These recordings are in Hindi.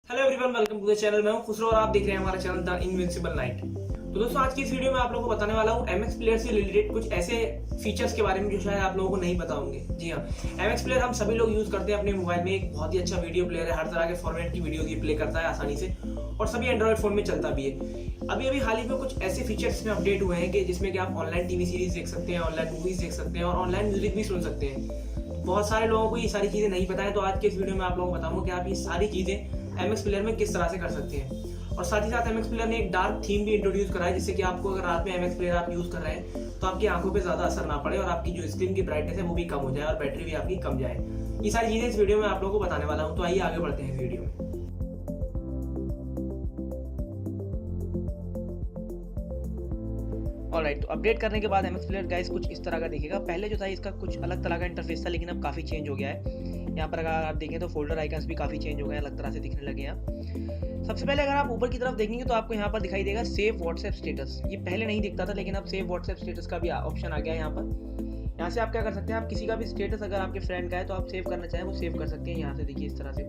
Hello everyone, welcome to the channel. मैं हूं खुसरो और आप देख रहे हैं हमारा चैनल द इनविंसिबल नाइट। तो दोस्तों, आज की इस वीडियो में आप लोगों को बताने वाला हूं एमएक्स प्लेयर से रिलेटेड कुछ ऐसे फीचर्स के बारे में जो शायद आप लोगों को नहीं पता होंगे। जी हाँ, एमएक्स प्लेयर हम सभी लोग यूज करते हैं अपने मोबाइल में। एक बहुत ही अच्छा वीडियो प्लेयर है, हर तरह के फॉर्मेट की वीडियो ये प्ले करता है आसानी से और सभी एंड्रॉइड फोन में चलता भी है। अभी हाल ही में कुछ ऐसे फीचर्स में अपडेट हुए हैं कि जिसमें कि आप ऑनलाइन टीवी सीरीज देख सकते हैं, ऑनलाइन मूवीज देख सकते हैं और ऑनलाइन म्यूजिक भी सुन सकते हैं। बहुत सारे लोगों को ये सारी चीजें नहीं पता है, तो आज के इस वीडियो में आप लोगों को बताऊंगा कि आप ये सारी चीजें एमएक्स प्लेयर में किस तरह से कर सकते हैं। और साथ ही साथ एमएक्स प्लेयर ने एक डार्क थीम भी इंट्रोड्यूस करा है, जिससे कि आपको अगर रात में एमएक्स प्लेयर आप यूज कर रहे हैं तो आपकी आंखों पे ज्यादा असर ना पड़े और आपकी जो स्क्रीन की ब्राइटनेस है वो भी कम हो जाए और बैटरी भी आपकी कम जाए। ये सारी चीजें इस वीडियो में आप लोगों को बताने वाला हूँ, तो आइए आगे बढ़ते हैं इस वीडियो में। ऑलराइट, तो अपडेट करने के बाद एमएक्स प्लेयर गाइस कुछ इस तरह का दिखेगा। पहले जो था इसका कुछ अलग तरह का इंटरफेस था, लेकिन अब काफ़ी चेंज हो गया है। यहाँ पर अगर आप देखें तो फोल्डर आइकन्स भी काफ़ी चेंज हो गए हैं, अलग तरह से दिखने लगे हैं। सबसे पहले अगर आप ऊपर की तरफ देखेंगे तो आपको यहाँ पर दिखाई देगा सेव व्हाट्सएप स्टेटस। ये पहले नहीं दिखता था, लेकिन अब सेव व्हाट्सएप स्टेटस का भी ऑप्शन आ गया है यहाँ पर। यहाँ से आप क्या कर सकते हैं, आप किसी का भी स्टेटस अगर आपके फ्रेंड का है तो आप सेव करना चाहें वो सेव कर सकते हैं। यहाँ से देखिए इस तरह से,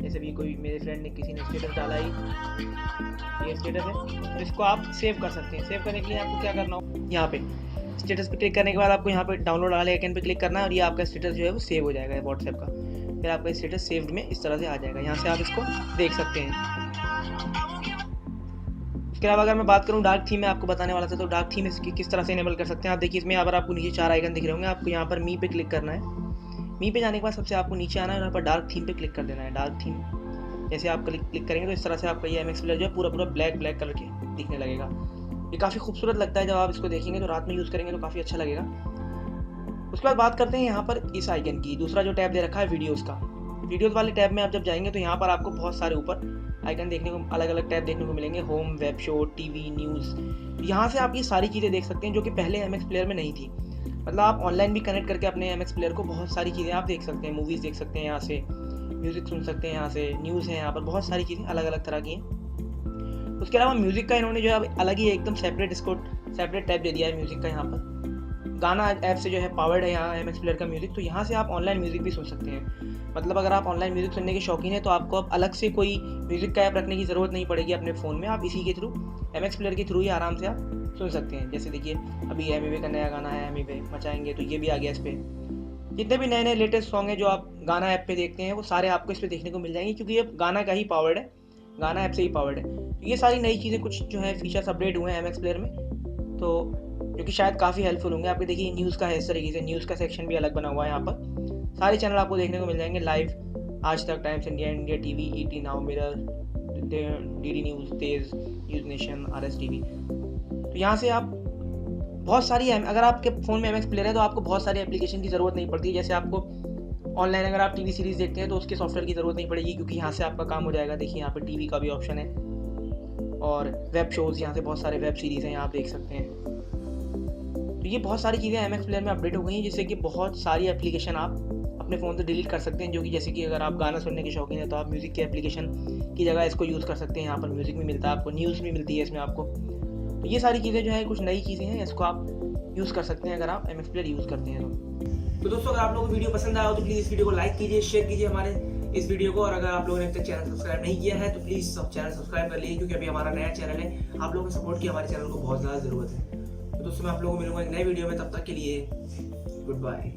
जैसे भी कोई मेरे फ्रेंड ने किसी ने स्टेटस डाला ही ये स्टेटस है, तो इसको आप सेव कर सकते हैं। सेव करने के लिए आपको क्या करना हो, यहाँ पे स्टेटस पे क्लिक करने के बाद आपको यहाँ पे डाउनलोड वाले आइकन पे क्लिक करना है और ये आपका स्टेटस जो है वो सेव हो जाएगा व्हाट्सएप का। फिर आपका स्टेटस सेव्ड में इस तरह से आ जाएगा, यहाँ से आप इसको देख सकते हैं। इसके अलावा अगर मैं बात करूँ डार्क थीम में आपको बताने वाला था, तो डार्क थीम इसकी किस तरह से इनेबल कर सकते हैं। आप देखिए इसमें यहाँ पर आपको नीचे 4 आइकन दिख रहे होंगे, आपको यहाँ पर मी पे क्लिक करना है। मी पे जाने के बाद सबसे आपको नीचे आना है और यहाँ पर डार्क थीम पे क्लिक कर देना है। डार्क थीम जैसे आप क्लिक करेंगे तो इस तरह से आपका ये एमएक्स प्लेयर जो है पूरा ब्लैक कलर के दिखने लगेगा। ये काफ़ी खूबसूरत लगता है, जब आप इसको देखेंगे तो रात में यूज़ करेंगे तो काफ़ी अच्छा लगेगा। उसके बाद बात करते हैं यहाँ पर इस आइकन की। दूसरा जो टैब दे रखा है वीडियोज़ का, वीडियोज़ वाले टैब में आप जब जाएंगे तो यहाँ पर आपको बहुत सारे ऊपर आइकन देखने को, अलग अलग टैब देखने को मिलेंगे। Home, web show, TV, news. यहाँ से आप ये सारी चीज़ें देख सकते हैं जो कि पहले एमएक्स प्लेयर में नहीं थी। मतलब आप ऑनलाइन भी कनेक्ट करके अपने एमएक्स प्लेयर को बहुत सारी चीज़ें आप देख सकते हैं। मूवीज़ देख सकते हैं यहाँ से, म्यूज़िक सुन सकते हैं यहाँ से, न्यूज़ है यहाँ पर, बहुत सारी चीज़ें अलग अलग तरह की हैं। उसके अलावा म्यूज़िक का इन्होंने जो है अलग ही एकदम सेपरेट टैब दे दिया है म्यूज़िक का। यहाँ पर गाना ऐप से जो है पावर्ड है यहाँ एमएक्स प्लेयर का म्यूज़िक, तो यहाँ से आप ऑनलाइन म्यूज़िक भी सुन सकते हैं। मतलब अगर आप ऑनलाइन म्यूज़िक सुनने के शौकीन हैं तो आपको अब अलग से कोई म्यूज़िक का ऐप रखने की ज़रूरत नहीं पड़ेगी अपने फ़ोन में। आप इसी के थ्रू, एमएक्स प्लेयर के थ्रू ही आराम से आप सुन सकते हैं। जैसे देखिए अभी एमवे का नया गाना है, एमवे मचाएंगे, तो ये भी आ गया इस पर। जितने भी नए लेटेस्ट सॉन्ग हैं जो आप गाना ऐप पे देखते हैं वो सारे आपको इस पर देखने को मिल जाएंगे, क्योंकि ये गाना का ही पावर्ड है, गाना ऐप से ही पावर्ड है। तो ये सारी नई चीज़ें कुछ जो है फीचर्स अपडेट हुए हैं एमएक्स प्लेयर में, तो जो कि शायद काफ़ी हेल्पफुल होंगे। आपके देखिए न्यूज़ का है, इस तरीके से न्यूज़ का सेक्शन भी अलग बना हुआ है। यहाँ पर सारे चैनल आपको देखने को मिल जाएंगे live, Aaj Tak, Times India, India TV, ET Now, Mirror, DD News, Tez, News Nation, RS TV. तो यहाँ से आप बहुत सारी, अगर आपके फ़ोन में एमएक्स प्लेयर है तो आपको बहुत सारी एप्लीकेशन की ज़रूरत नहीं पड़ती है। जैसे आपको ऑनलाइन अगर आप टीवी सीरीज़ देखते हैं तो उसके सॉफ्टवेयर की ज़रूरत नहीं पड़ेगी, क्योंकि यहाँ से आपका काम हो जाएगा। देखिए यहाँ पर टीवी का भी ऑप्शन है और वेब शोज़, यहाँ से बहुत सारे वेब सीरीज़ हैं, यहाँ आप देख सकते हैं। तो ये बहुत सारी चीज़ें एमएक्स प्लेयर में अपडेट हो गई हैं, जिससे कि बहुत सारी एप्लीकेशन आप अपने फ़ोन से डिलीट कर सकते हैं। जो कि जैसे कि अगर आप गाना सुनने के शौकीन है तो आप म्यूज़िक के एप्लीकेशन की जगह इसको यूज़ कर सकते हैं। यहाँ पर म्यूज़िक भी मिलता है आपको, न्यूज़ भी मिलती है इसमें आपको। तो ये सारी चीज़ें जो है कुछ नई चीज़ें हैं, इसको आप यूज़ कर सकते हैं अगर आप एमएक्स प्लेयर यूज़ करते हैं तो दोस्तों, अगर आप लोगों को वीडियो पसंद आया हो तो प्लीज़ इस वीडियो को लाइक कीजिए, शेयर कीजिए हमारे इस वीडियो को। और अगर आप लोगों ने अब तक चैनल सब्सक्राइब नहीं किया है तो प्लीज़ सब चैनल सब्सक्राइब कर लीजिए, क्योंकि अभी हमारा नया चैनल है। आप लोगों के सपोर्ट की हमारे चैनल को बहुत ज़्यादा ज़रूरत है। तो दोस्तों, मैं आप लोगों को मिलूंगा एक नए वीडियो में, तब तक के लिए गुड बाय।